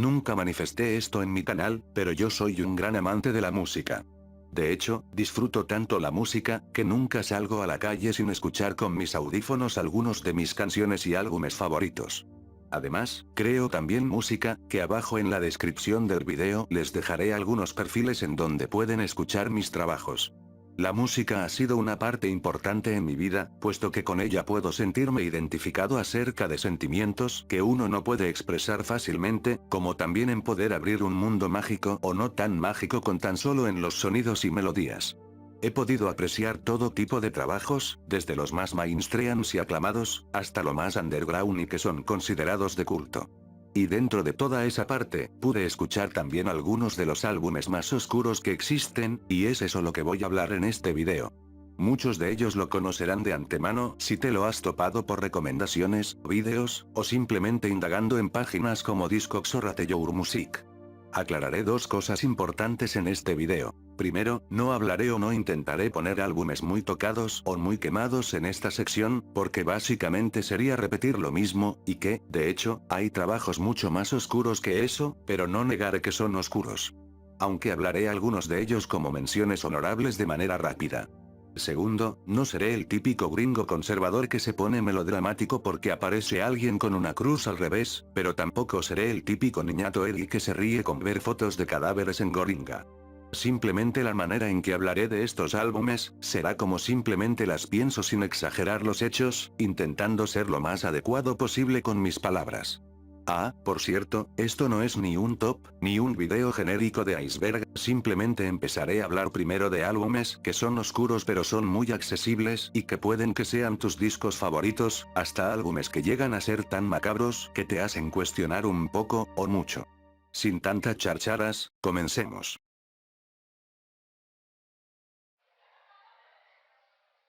Nunca manifesté esto en mi canal, pero yo soy un gran amante de la música. De hecho, disfruto tanto la música, que nunca salgo a la calle sin escuchar con mis audífonos algunos de mis canciones y álbumes favoritos. Además, creo también música, que abajo en la descripción del video les dejaré algunos perfiles en donde pueden escuchar mis trabajos. La música ha sido una parte importante en mi vida, puesto que con ella puedo sentirme identificado acerca de sentimientos que uno no puede expresar fácilmente, como también en poder abrir un mundo mágico o no tan mágico con tan solo en los sonidos y melodías. He podido apreciar todo tipo de trabajos, desde los más mainstreams y aclamados, hasta lo más underground y que son considerados de culto. Y dentro de toda esa parte, pude escuchar también algunos de los álbumes más oscuros que existen, y es eso lo que voy a hablar en este video. Muchos de ellos lo conocerán de antemano si te lo has topado por recomendaciones, vídeos, o simplemente indagando en páginas como Discogs o Rate Your Music. Aclararé dos cosas importantes en este video. Primero, no hablaré o no intentaré poner álbumes muy tocados o muy quemados en esta sección, porque básicamente sería repetir lo mismo, y que, de hecho, hay trabajos mucho más oscuros que eso, pero no negaré que son oscuros. Aunque hablaré algunos de ellos como menciones honorables de manera rápida. Segundo, no seré el típico gringo conservador que se pone melodramático porque aparece alguien con una cruz al revés, pero tampoco seré el típico niñato edgy que se ríe con ver fotos de cadáveres en Goringa. Simplemente la manera en que hablaré de estos álbumes, será como simplemente las pienso sin exagerar los hechos, intentando ser lo más adecuado posible con mis palabras. Ah, por cierto, esto no es ni un top, ni un video genérico de Iceberg, simplemente empezaré a hablar primero de álbumes que son oscuros pero son muy accesibles y que pueden que sean tus discos favoritos, hasta álbumes que llegan a ser tan macabros que te hacen cuestionar un poco, o mucho. Sin tantas charcharas, comencemos.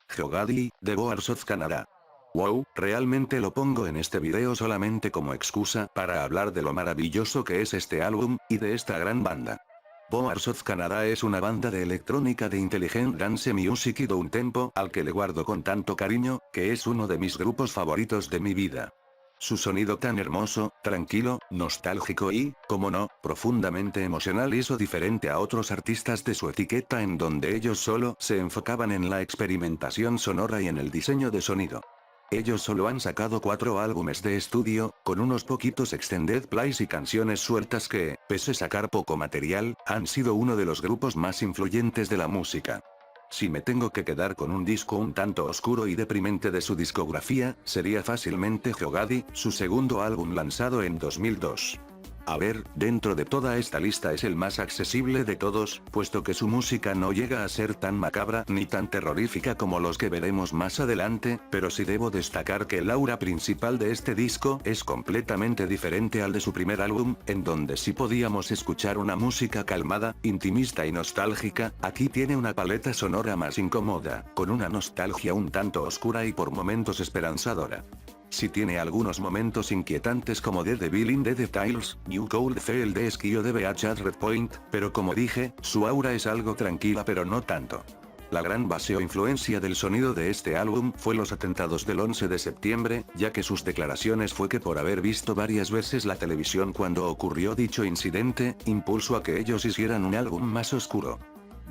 Geogaddy, The Boars of Canada. Wow, realmente lo pongo en este video solamente como excusa para hablar de lo maravilloso que es este álbum, y de esta gran banda. Boars of Canada es una banda de electrónica de intelligent dance music y downtempo, al que le guardo con tanto cariño, que es uno de mis grupos favoritos de mi vida. Su sonido tan hermoso, tranquilo, nostálgico y, como no, profundamente emocional hizo diferente a otros artistas de su etiqueta en donde ellos solo se enfocaban en la experimentación sonora y en el diseño de sonido. Ellos solo han sacado 4 álbumes de estudio, con unos poquitos extended plays y canciones sueltas que, pese a sacar poco material, han sido uno de los grupos más influyentes de la música. Si me tengo que quedar con un disco un tanto oscuro y deprimente de su discografía, sería fácilmente Geogaddy, su segundo álbum lanzado en 2002. A ver, dentro de toda esta lista es el más accesible de todos, puesto que su música no llega a ser tan macabra ni tan terrorífica como los que veremos más adelante, pero sí debo destacar que el aura principal de este disco es completamente diferente al de su primer álbum, en donde sí podíamos escuchar una música calmada, intimista y nostálgica. Aquí tiene una paleta sonora más incómoda, con una nostalgia un tanto oscura y por momentos esperanzadora. Sí tiene algunos momentos inquietantes como The Devil in the Details, New Cold Field de Esquio de Beach at Red Point, pero como dije, su aura es algo tranquila pero no tanto. La gran base o influencia del sonido de este álbum fue los atentados del 11 de septiembre, ya que sus declaraciones fue que por haber visto varias veces la televisión cuando ocurrió dicho incidente, impulsó a que ellos hicieran un álbum más oscuro.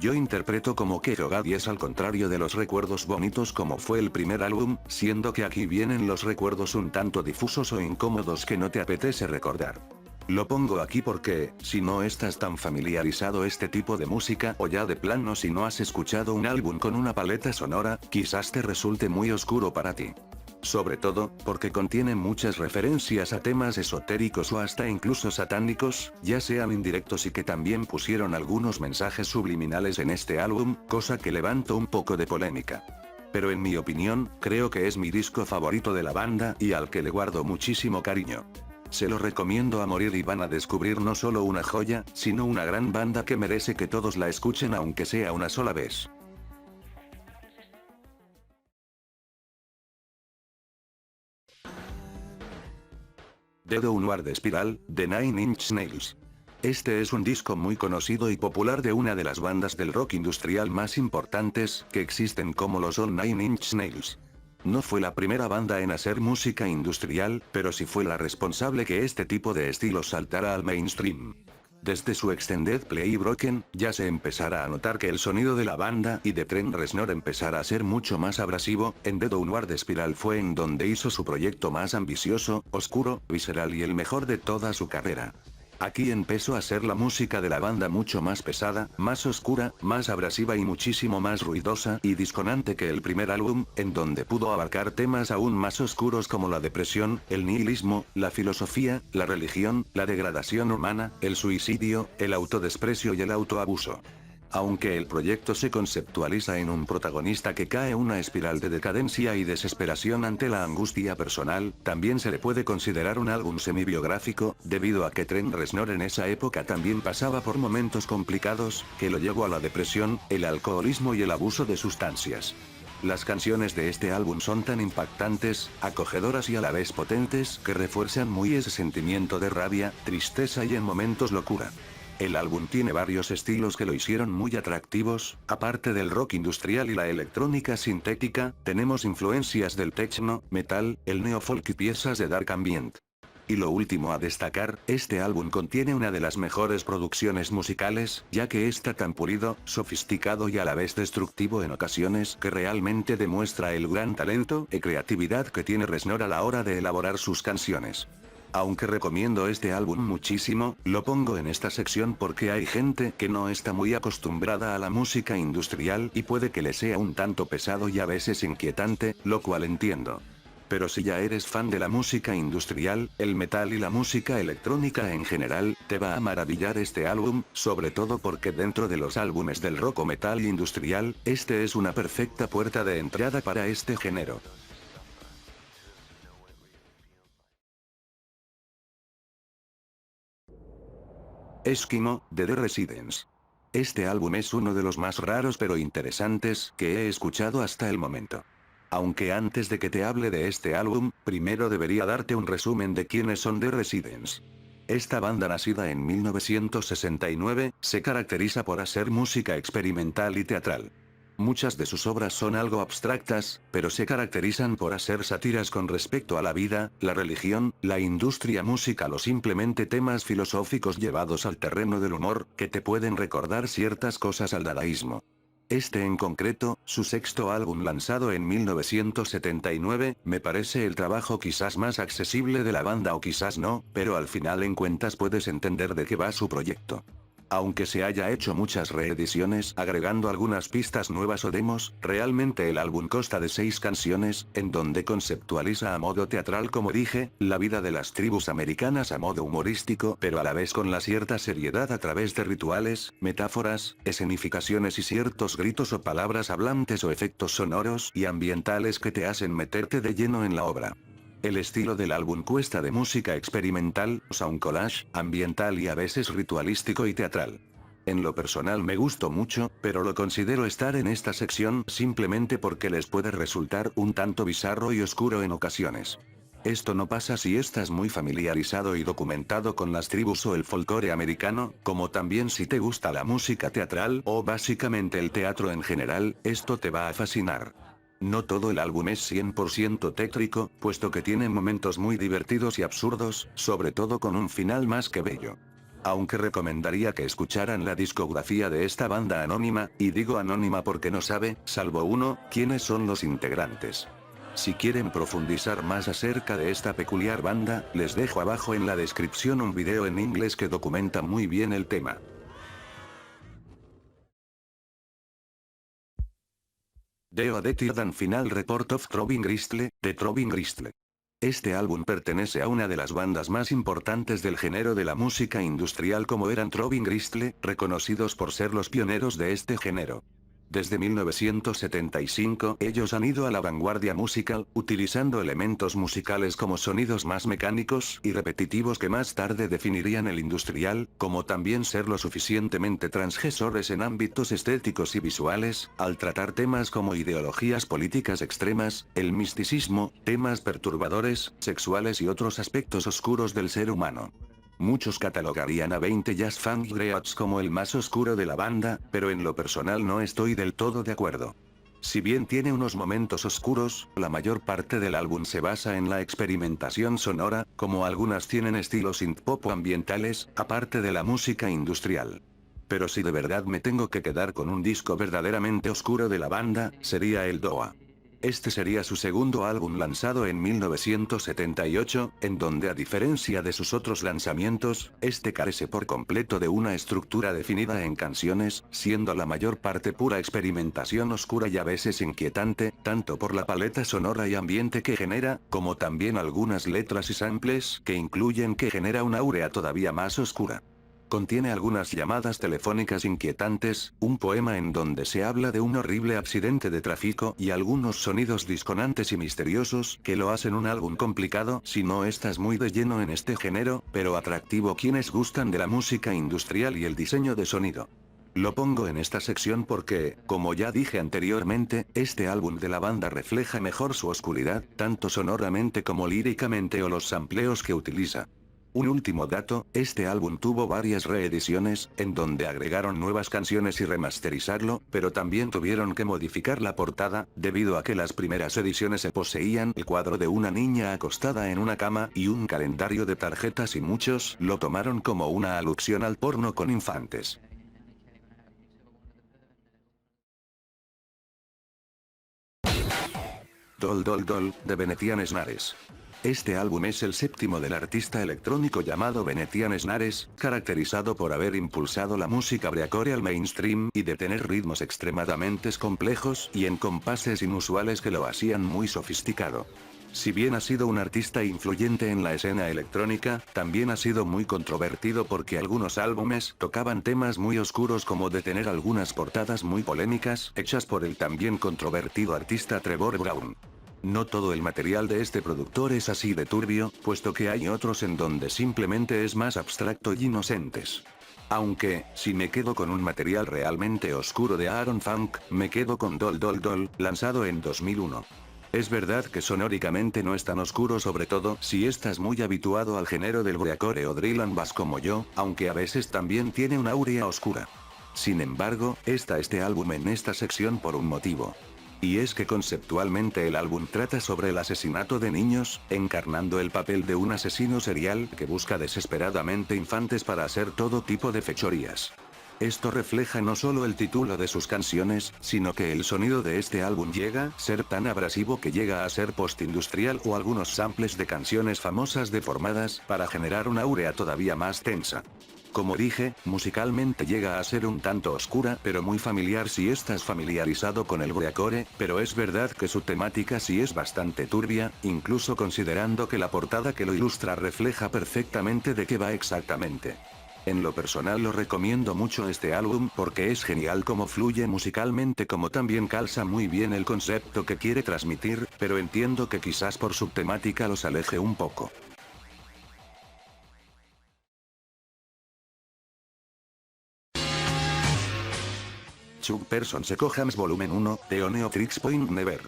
Yo interpreto como que Geogaddy es al contrario de los recuerdos bonitos como fue el primer álbum, siendo que aquí vienen los recuerdos un tanto difusos o incómodos que no te apetece recordar. Lo pongo aquí porque, si no estás tan familiarizado este tipo de música o ya de plano si no has escuchado un álbum con una paleta sonora, quizás te resulte muy oscuro para ti. Sobre todo, porque contiene muchas referencias a temas esotéricos o hasta incluso satánicos, ya sean indirectos y que también pusieron algunos mensajes subliminales en este álbum, cosa que levantó un poco de polémica. Pero en mi opinión, creo que es mi disco favorito de la banda y al que le guardo muchísimo cariño. Se lo recomiendo a morir y van a descubrir no solo una joya, sino una gran banda que merece que todos la escuchen aunque sea una sola vez. The Downward Spiral, de Nine Inch Nails. Este es un disco muy conocido y popular de una de las bandas del rock industrial más importantes que existen como lo son Nine Inch Nails. No fue la primera banda en hacer música industrial, pero sí fue la responsable que este tipo de estilo saltara al mainstream. Desde su Extended Play Broken, ya se empezara a notar que el sonido de la banda y de Trent Reznor empezara a ser mucho más abrasivo. En The Downward Spiral fue en donde hizo su proyecto más ambicioso, oscuro, visceral y el mejor de toda su carrera. Aquí empezó a ser la música de la banda mucho más pesada, más oscura, más abrasiva y muchísimo más ruidosa y disonante que el primer álbum, en donde pudo abarcar temas aún más oscuros como la depresión, el nihilismo, la filosofía, la religión, la degradación humana, el suicidio, el autodesprecio y el autoabuso. Aunque el proyecto se conceptualiza en un protagonista que cae una espiral de decadencia y desesperación ante la angustia personal, también se le puede considerar un álbum semi-biográfico, debido a que Trent Reznor en esa época también pasaba por momentos complicados, que lo llevó a la depresión, el alcoholismo y el abuso de sustancias. Las canciones de este álbum son tan impactantes, acogedoras y a la vez potentes que refuerzan muy ese sentimiento de rabia, tristeza y en momentos locura. El álbum tiene varios estilos que lo hicieron muy atractivos, aparte del rock industrial y la electrónica sintética, tenemos influencias del techno, metal, el neofolk y piezas de dark ambient. Y lo último a destacar, este álbum contiene una de las mejores producciones musicales, ya que está tan pulido, sofisticado y a la vez destructivo en ocasiones que realmente demuestra el gran talento y creatividad que tiene Reznor a la hora de elaborar sus canciones. Aunque recomiendo este álbum muchísimo, lo pongo en esta sección porque hay gente que no está muy acostumbrada a la música industrial y puede que le sea un tanto pesado y a veces inquietante, lo cual entiendo. Pero si ya eres fan de la música industrial, el metal y la música electrónica en general, te va a maravillar este álbum, sobre todo porque dentro de los álbumes del rock o metal industrial, este es una perfecta puerta de entrada para este género. Eskimo, de The Residents. Este álbum es uno de los más raros pero interesantes que he escuchado hasta el momento. Aunque antes de que te hable de este álbum, primero debería darte un resumen de quiénes son The Residents. Esta banda nacida en 1969, se caracteriza por hacer música experimental y teatral. Muchas de sus obras son algo abstractas, pero se caracterizan por hacer sátiras con respecto a la vida, la religión, la industria musical o simplemente temas filosóficos llevados al terreno del humor, que te pueden recordar ciertas cosas al dadaísmo. Este en concreto, su sexto álbum lanzado en 1979, me parece el trabajo quizás más accesible de la banda o quizás no, pero al final en cuentas puedes entender de qué va su proyecto. Aunque se haya hecho muchas reediciones agregando algunas pistas nuevas o demos, realmente el álbum consta de 6 canciones, en donde conceptualiza a modo teatral como dije, la vida de las tribus americanas a modo humorístico pero a la vez con la cierta seriedad a través de rituales, metáforas, escenificaciones y ciertos gritos o palabras hablantes o efectos sonoros y ambientales que te hacen meterte de lleno en la obra. El estilo del álbum cuesta de música experimental, sound collage, ambiental y a veces ritualístico y teatral. En lo personal me gustó mucho, pero lo considero estar en esta sección simplemente porque les puede resultar un tanto bizarro y oscuro en ocasiones. Esto no pasa si estás muy familiarizado y documentado con las tribus o el folclore americano, como también si te gusta la música teatral o básicamente el teatro en general, esto te va a fascinar. No todo el álbum es 100% tétrico, puesto que tiene momentos muy divertidos y absurdos, sobre todo con un final más que bello. Aunque recomendaría que escucharan la discografía de esta banda anónima, y digo anónima porque no sabe, salvo uno, quiénes son los integrantes. Si quieren profundizar más acerca de esta peculiar banda, les dejo abajo en la descripción un video en inglés que documenta muy bien el tema. The Odette and Final Report of Trovin Gristle, de Trovin Gristle. Este álbum pertenece a una de las bandas más importantes del género de la música industrial como eran Trovin Gristle, reconocidos por ser los pioneros de este género. Desde 1975, ellos han ido a la vanguardia musical, utilizando elementos musicales como sonidos más mecánicos y repetitivos que más tarde definirían el industrial, como también ser lo suficientemente transgresores en ámbitos estéticos y visuales, al tratar temas como ideologías políticas extremas, el misticismo, temas perturbadores, sexuales y otros aspectos oscuros del ser humano. Muchos catalogarían a 20 Jazz Funk Greats como el más oscuro de la banda, pero en lo personal no estoy del todo de acuerdo. Si bien tiene unos momentos oscuros, la mayor parte del álbum se basa en la experimentación sonora, como algunas tienen estilos synth-pop o ambientales, aparte de la música industrial. Pero si de verdad me tengo que quedar con un disco verdaderamente oscuro de la banda, sería el DOA. Este sería su segundo álbum lanzado en 1978, en donde a diferencia de sus otros lanzamientos, este carece por completo de una estructura definida en canciones, siendo la mayor parte pura experimentación oscura y a veces inquietante, tanto por la paleta sonora y ambiente que genera, como también algunas letras y samples que incluyen que genera una áurea todavía más oscura. Contiene algunas llamadas telefónicas inquietantes, un poema en donde se habla de un horrible accidente de tráfico y algunos sonidos disonantes y misteriosos que lo hacen un álbum complicado si no estás muy de lleno en este género, pero atractivo quienes gustan de la música industrial y el diseño de sonido. Lo pongo en esta sección porque, como ya dije anteriormente, este álbum de la banda refleja mejor su oscuridad, tanto sonoramente como líricamente o los sampleos que utiliza. Un último dato, este álbum tuvo varias reediciones, en donde agregaron nuevas canciones y remasterizarlo, pero también tuvieron que modificar la portada, debido a que las primeras ediciones se poseían el cuadro de una niña acostada en una cama y un calendario de tarjetas y muchos lo tomaron como una alusión al porno con infantes. Doll Doll Doll, de Venetian Snares. Este álbum es el séptimo del artista electrónico llamado Venetian Snares, caracterizado por haber impulsado la música breakcore al mainstream y de tener ritmos extremadamente complejos y en compases inusuales que lo hacían muy sofisticado. Si bien ha sido un artista influyente en la escena electrónica, también ha sido muy controvertido porque algunos álbumes tocaban temas muy oscuros como de tener algunas portadas muy polémicas hechas por el también controvertido artista Trevor Brown. No todo el material de este productor es así de turbio, puesto que hay otros en donde simplemente es más abstracto y inocentes. Aunque, si me quedo con un material realmente oscuro de Aaron Funk, me quedo con Doll Doll Doll, lanzado en 2001. Es verdad que sonóricamente no es tan oscuro, sobre todo si estás muy habituado al género del breakcore o drill and bass como yo, aunque a veces también tiene una áurea oscura. Sin embargo, está este álbum en esta sección por un motivo. Y es que conceptualmente el álbum trata sobre el asesinato de niños, encarnando el papel de un asesino serial que busca desesperadamente infantes para hacer todo tipo de fechorías. Esto refleja no solo el título de sus canciones, sino que el sonido de este álbum llega a ser tan abrasivo que llega a ser postindustrial o algunos samples de canciones famosas deformadas para generar una áurea todavía más tensa. Como dije, musicalmente llega a ser un tanto oscura pero muy familiar si estás familiarizado con el breakcore, pero es verdad que su temática sí es bastante turbia, incluso considerando que la portada que lo ilustra refleja perfectamente de qué va exactamente. En lo personal lo recomiendo mucho este álbum porque es genial como fluye musicalmente, como también calza muy bien el concepto que quiere transmitir, pero entiendo que quizás por su temática los aleje un poco. Chuck Person Seco Hams Volumen 1, de Oneotrix Point Never.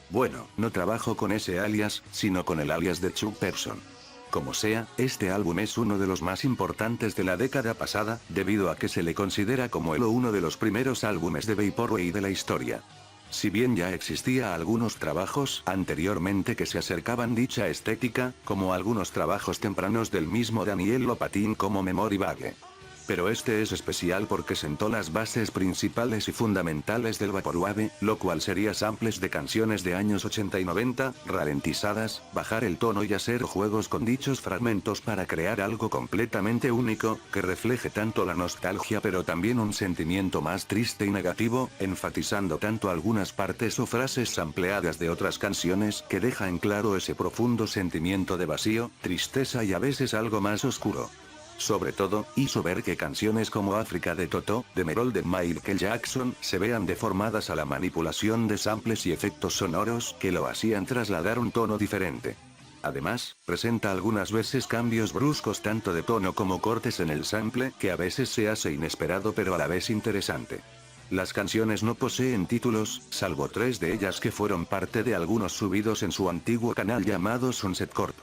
Bueno, no trabajo con ese alias, sino con el alias de Chuck Person. Como sea, este álbum es uno de los más importantes de la década pasada, debido a que se le considera como uno de los primeros álbumes de Vaporwave de la historia. Si bien ya existía algunos trabajos anteriormente que se acercaban dicha estética, como algunos trabajos tempranos del mismo Daniel Lopatin como Memory Vague. Pero este es especial porque sentó las bases principales y fundamentales del Vaporwave, lo cual sería samples de canciones de años 80 y 90, ralentizadas, bajar el tono y hacer juegos con dichos fragmentos para crear algo completamente único, que refleje tanto la nostalgia pero también un sentimiento más triste y negativo, enfatizando tanto algunas partes o frases sampleadas de otras canciones que deja en claro ese profundo sentimiento de vacío, tristeza y a veces algo más oscuro. Sobre todo, hizo ver que canciones como África de Toto, de Merol de Michael Jackson, se vean deformadas a la manipulación de samples y efectos sonoros que lo hacían trasladar un tono diferente. Además, presenta algunas veces cambios bruscos tanto de tono como cortes en el sample que a veces se hace inesperado pero a la vez interesante. Las canciones no poseen títulos, salvo 3 de ellas que fueron parte de algunos subidos en su antiguo canal llamado Sunset Corp.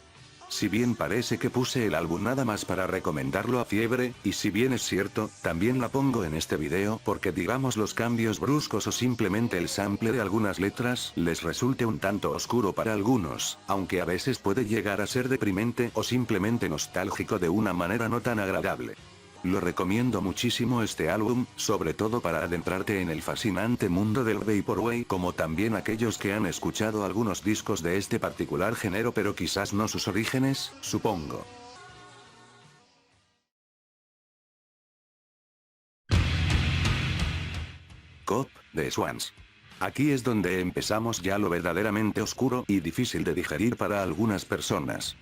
Si bien parece que puse el álbum nada más para recomendarlo a Fiebre, y si bien es cierto, también la pongo en este video porque digamos los cambios bruscos o simplemente el sample de algunas letras les resulte un tanto oscuro para algunos, aunque a veces puede llegar a ser deprimente o simplemente nostálgico de una manera no tan agradable. Lo recomiendo muchísimo este álbum, sobre todo para adentrarte en el fascinante mundo del Vaporwave, como también aquellos que han escuchado algunos discos de este particular género pero quizás no sus orígenes, supongo. Cop, de Swans. Aquí es donde empezamos ya lo verdaderamente oscuro y difícil de digerir para algunas personas.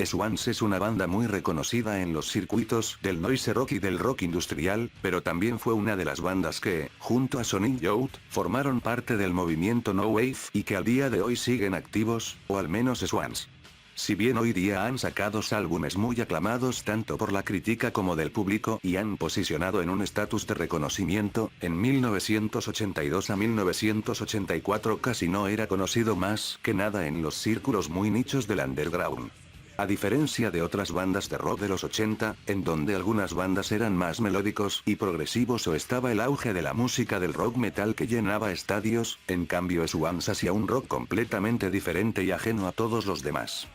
Swans es una banda muy reconocida en los circuitos del noise rock y del rock industrial, pero también fue una de las bandas que, junto a Sonic Youth, formaron parte del movimiento No Wave y que al día de hoy siguen activos, o al menos Swans. Si bien hoy día han sacado álbumes muy aclamados tanto por la crítica como del público y han posicionado en un estatus de reconocimiento, en 1982 a 1984 casi no era conocido más que nada en los círculos muy nichos del underground. A diferencia de otras bandas de rock de los 80, en donde algunas bandas eran más melódicos y progresivos o estaba el auge de la música del rock metal que llenaba estadios, en cambio Swans hacía un rock completamente diferente y ajeno a todos los demás.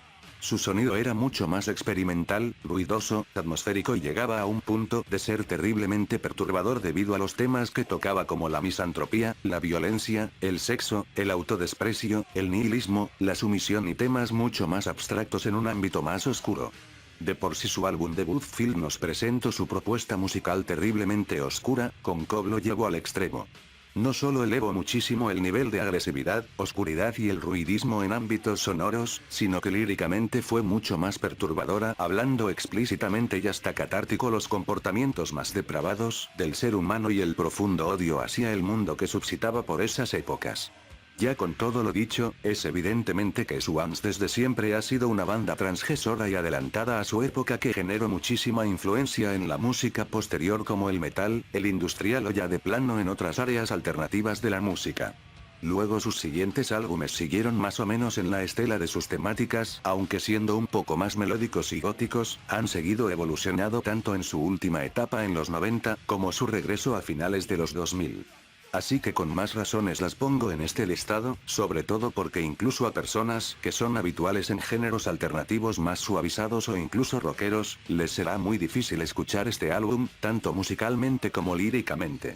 Su sonido era mucho más experimental, ruidoso, atmosférico y llegaba a un punto de ser terriblemente perturbador debido a los temas que tocaba como la misantropía, la violencia, el sexo, el autodesprecio, el nihilismo, la sumisión y temas mucho más abstractos en un ámbito más oscuro. De por sí su álbum debut Phil nos presentó su propuesta musical terriblemente oscura, con Cobb lo llevó al extremo. No solo elevó muchísimo el nivel de agresividad, oscuridad y el ruidismo en ámbitos sonoros, sino que líricamente fue mucho más perturbadora, hablando explícitamente y hasta catártico los comportamientos más depravados del ser humano y el profundo odio hacia el mundo que suscitaba por esas épocas. Ya con todo lo dicho, es evidentemente que Swans desde siempre ha sido una banda transgresora y adelantada a su época que generó muchísima influencia en la música posterior como el metal, el industrial o ya de plano en otras áreas alternativas de la música. Luego sus siguientes álbumes siguieron más o menos en la estela de sus temáticas, aunque siendo un poco más melódicos y góticos, han seguido evolucionando tanto en su última etapa en los 90, como su regreso a finales de los 2000. Así que con más razones las pongo en este listado, sobre todo porque incluso a personas que son habituales en géneros alternativos más suavizados o incluso rockeros, les será muy difícil escuchar este álbum, tanto musicalmente como líricamente.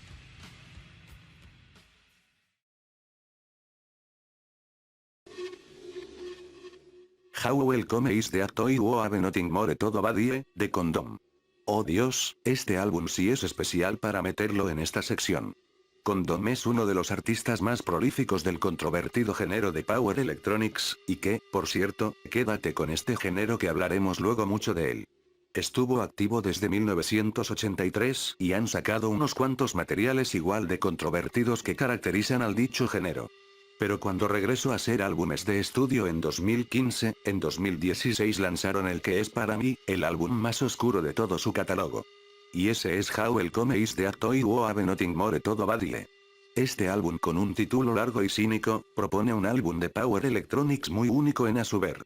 How Welcome is the Toy You Have Nothing More Todo Badie, de Condom. Oh Dios, este álbum sí es especial para meterlo en esta sección. Condom es uno de los artistas más prolíficos del controvertido género de Power Electronics, y que, por cierto, quédate con este género que hablaremos luego mucho de él. Estuvo activo desde 1983 y han sacado unos cuantos materiales igual de controvertidos que caracterizan al dicho género. Pero cuando regresó a hacer álbumes de estudio en 2015, en 2016 lanzaron el que es para mí, el álbum más oscuro de todo su catálogo. Y ese es How Welcome is the Toy You Have Nothing More Todo Badie. Este álbum con un título largo y cínico, propone un álbum de Power Electronics muy único en a su ver.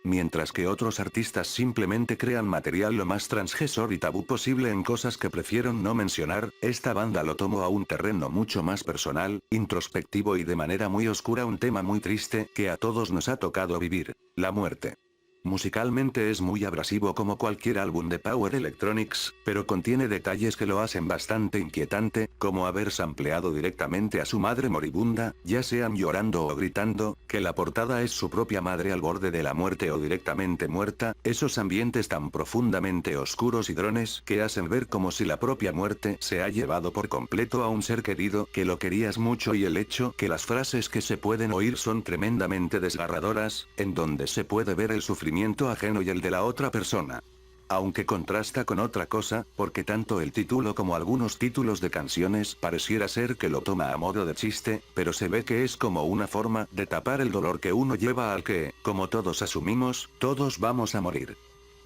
Mientras que otros artistas simplemente crean material lo más transgresor y tabú posible en cosas que prefiero no mencionar, esta banda lo tomó a un terreno mucho más personal, introspectivo y de manera muy oscura un tema muy triste que a todos nos ha tocado vivir, la muerte. Musicalmente es muy abrasivo como cualquier álbum de Power Electronics, pero contiene detalles que lo hacen bastante inquietante, como haber sampleado directamente a su madre moribunda, ya sean llorando o gritando, que la portada es su propia madre al borde de la muerte o directamente muerta, esos ambientes tan profundamente oscuros y drones que hacen ver como si la propia muerte se ha llevado por completo a un ser querido que lo querías mucho y el hecho que las frases que se pueden oír son tremendamente desgarradoras, en donde se puede ver el sufrimiento ajeno y el de la otra persona. Aunque contrasta con otra cosa, porque tanto el título como algunos títulos de canciones pareciera ser que lo toma a modo de chiste, pero se ve que es como una forma de tapar el dolor que uno lleva al que, como todos asumimos, todos vamos a morir.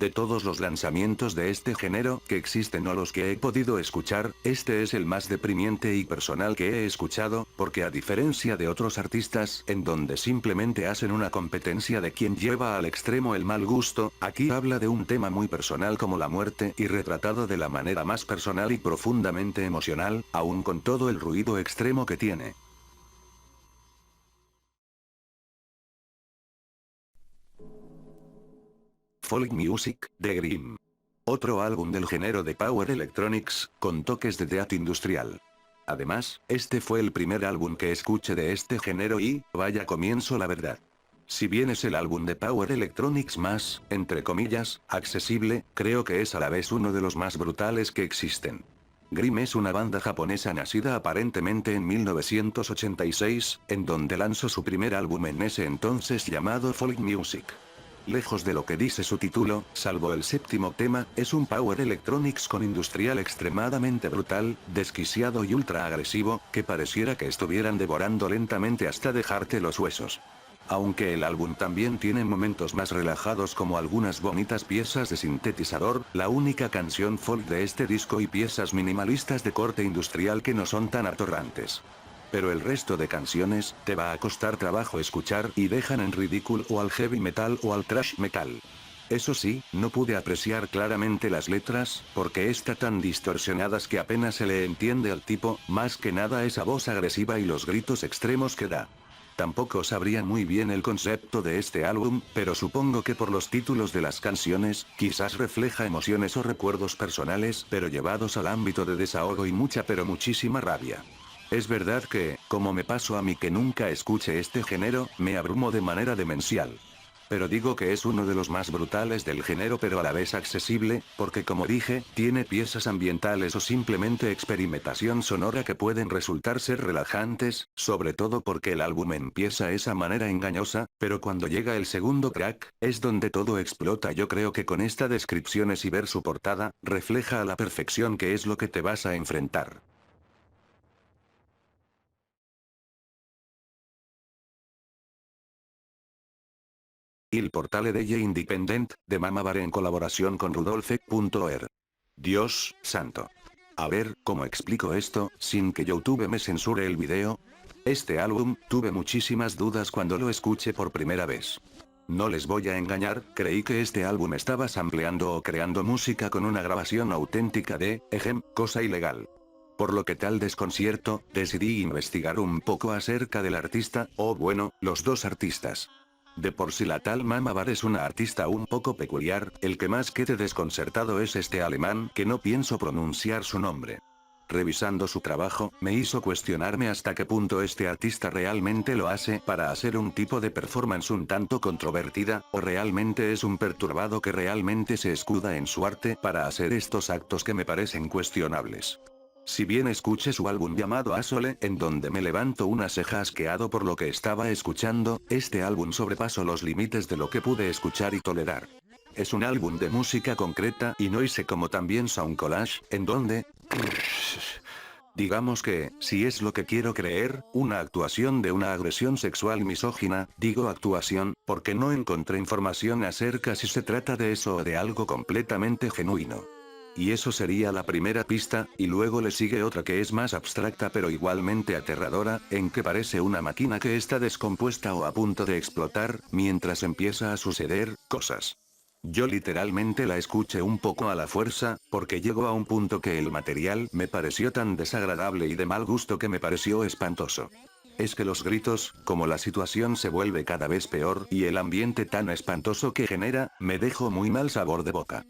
De todos los lanzamientos de este género que existen o los que he podido escuchar, este es el más deprimente y personal que he escuchado, porque a diferencia de otros artistas, en donde simplemente hacen una competencia de quien lleva al extremo el mal gusto, aquí habla de un tema muy personal como la muerte y retratado de la manera más personal y profundamente emocional, aun con todo el ruido extremo que tiene. Folk Music, de Grimm. Otro álbum del género de Power Electronics, con toques de death industrial. Además, este fue el primer álbum que escuché de este género y, vaya comienzo la verdad. Si bien es el álbum de Power Electronics más, entre comillas, accesible, creo que es a la vez uno de los más brutales que existen. Grimm es una banda japonesa nacida aparentemente en 1986, en donde lanzó su primer álbum en ese entonces llamado Folk Music. Lejos de lo que dice su título, salvo el séptimo tema, es un Power Electronics con industrial extremadamente brutal, desquiciado y ultra agresivo, que pareciera que estuvieran devorando lentamente hasta dejarte los huesos. Aunque el álbum también tiene momentos más relajados como algunas bonitas piezas de sintetizador, la única canción folk de este disco y piezas minimalistas de corte industrial que no son tan atorrantes. Pero el resto de canciones, te va a costar trabajo escuchar y dejan en ridículo o al heavy metal o al thrash metal. Eso sí, no pude apreciar claramente las letras, porque están tan distorsionadas que apenas se le entiende al tipo, más que nada esa voz agresiva y los gritos extremos que da. Tampoco sabría muy bien el concepto de este álbum, pero supongo que por los títulos de las canciones, quizás refleja emociones o recuerdos personales, pero llevados al ámbito de desahogo y mucha pero muchísima rabia. Es verdad que, como me pasó a mí que nunca escuché este género, me abrumo de manera demencial. Pero digo que es uno de los más brutales del género pero a la vez accesible, porque como dije, tiene piezas ambientales o simplemente experimentación sonora que pueden resultar ser relajantes, sobre todo porque el álbum empieza esa manera engañosa, pero cuando llega el segundo track, es donde todo explota. Yo creo que con esta descripciones y ver su portada, refleja a la perfección qué es lo que te vas a enfrentar. Il portale degli Independent, de Mama Bare en colaboración con Rudolph.er. Dios, santo. A ver, ¿cómo explico esto, sin que YouTube me censure el video? Este álbum, tuve muchísimas dudas cuando lo escuché por primera vez. No les voy a engañar, creí que este álbum estaba sampleando o creando música con una grabación auténtica de, cosa ilegal. Por lo que tal desconcierto, decidí investigar un poco acerca del artista, o bueno, los dos artistas. De por sí la tal Mama Bar es una artista un poco peculiar, el que más quede desconcertado es este alemán que no pienso pronunciar su nombre. Revisando su trabajo, me hizo cuestionarme hasta qué punto este artista realmente lo hace para hacer un tipo de performance un tanto controvertida, o realmente es un perturbado que realmente se escuda en su arte para hacer estos actos que me parecen cuestionables. Si bien escuché su álbum llamado Asole, en donde me levanto una ceja asqueado por lo que estaba escuchando, este álbum sobrepasó los límites de lo que pude escuchar y tolerar. Es un álbum de música concreta y noise como también sound collage, en donde... Digamos que, si es lo que quiero creer, una actuación de una agresión sexual misógina, digo actuación, porque no encontré información acerca si se trata de eso o de algo completamente genuino. Y eso sería la primera pista, y luego le sigue otra que es más abstracta pero igualmente aterradora, en que parece una máquina que está descompuesta o a punto de explotar, mientras empieza a suceder cosas. Yo literalmente la escuché un poco a la fuerza, porque llegó a un punto que el material me pareció tan desagradable y de mal gusto que me pareció espantoso. Es que los gritos, como la situación se vuelve cada vez peor y el ambiente tan espantoso que genera, me dejó muy mal sabor de boca.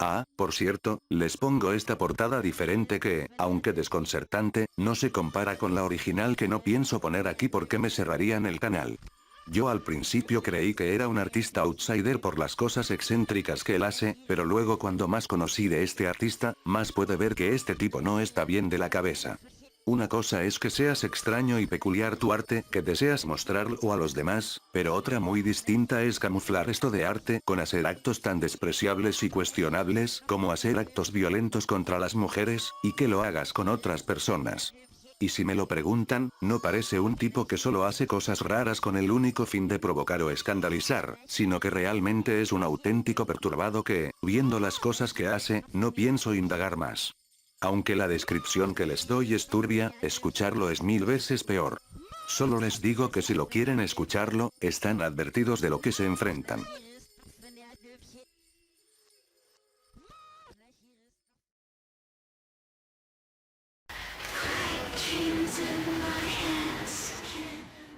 Ah, por cierto, les pongo esta portada diferente que, aunque desconcertante, no se compara con la original que no pienso poner aquí porque me cerrarían el canal. Yo al principio creí que era un artista outsider por las cosas excéntricas que él hace, pero luego cuando más conocí de este artista, más pude ver que este tipo no está bien de la cabeza. Una cosa es que seas extraño y peculiar tu arte, que deseas mostrarlo a los demás, pero otra muy distinta es camuflar esto de arte con hacer actos tan despreciables y cuestionables como hacer actos violentos contra las mujeres, y que lo hagas con otras personas. Y si me lo preguntan, no parece un tipo que solo hace cosas raras con el único fin de provocar o escandalizar, sino que realmente es un auténtico perturbado que, viendo las cosas que hace, no pienso indagar más. Aunque la descripción que les doy es turbia, escucharlo es 1000 veces peor. Solo les digo que si lo quieren escucharlo, están advertidos de lo que se enfrentan.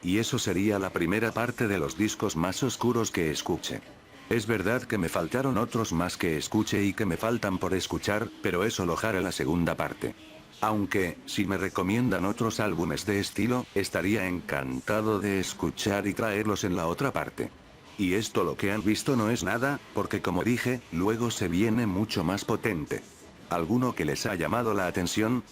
Y eso sería la primera parte de los discos más oscuros que escuche. Es verdad que me faltaron otros más que escuche y que me faltan por escuchar, pero eso lo haré la segunda parte. Aunque, si me recomiendan otros álbumes de estilo, estaría encantado de escuchar y traerlos en la otra parte. Y esto lo que han visto no es nada, porque como dije, luego se viene mucho más potente. ¿Alguno que les ha llamado la atención?